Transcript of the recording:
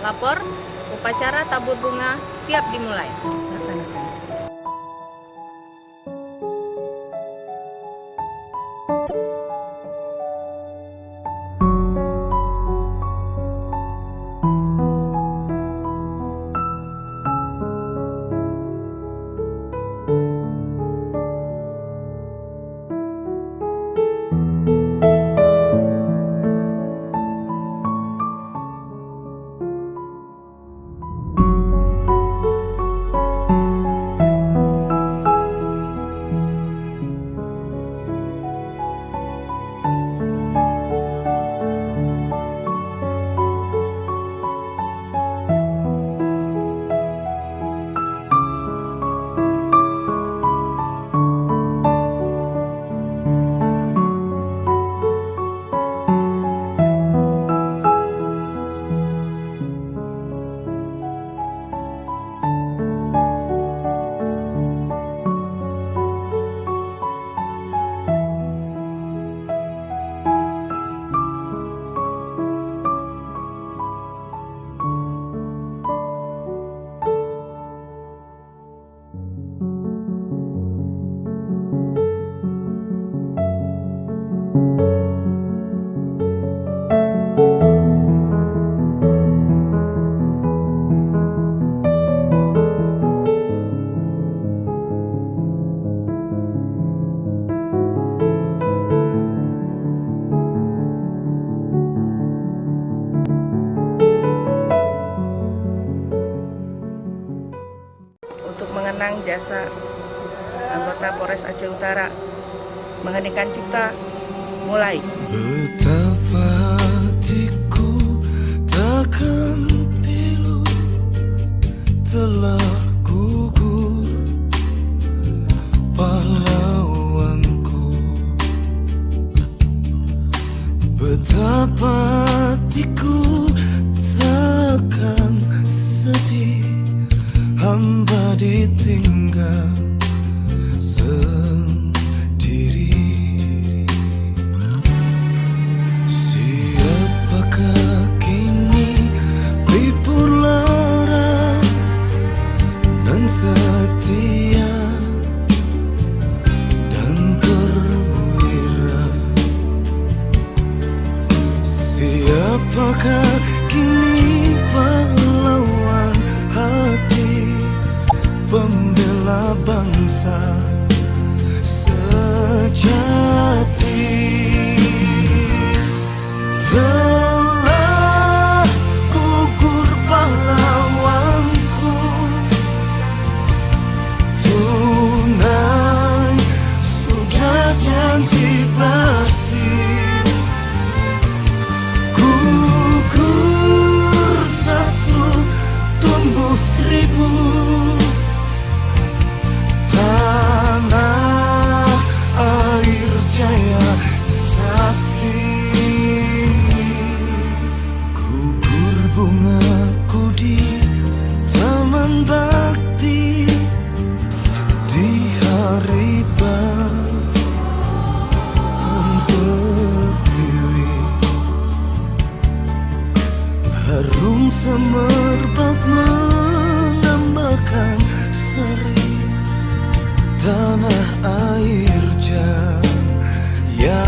Lapor, upacara tabur bunga siap dimulai. Laksanakan. Untuk mengenang jasa anggota Polres Aceh Utara, mengheningkan cipta, mulai. Betapa hatiku takkan pilu, telah gugur pahlawanku. Betapa hatiku takkan sedih, hamba ditinggal sendiri. Siapakah kini pelipur lara nan setia dan perwira? Siapakah kini pahlawan hati, pembela bangsa sejati? Telah gugur pahlawanku, tunai sudah janji bakti. Gugur satu, tumbuh seribu. Tanah air jaya sakti. Gugur bungaku di taman bakti, di hari bahan pertiwi. Harum semerbak menambahkan seri tanah air jaya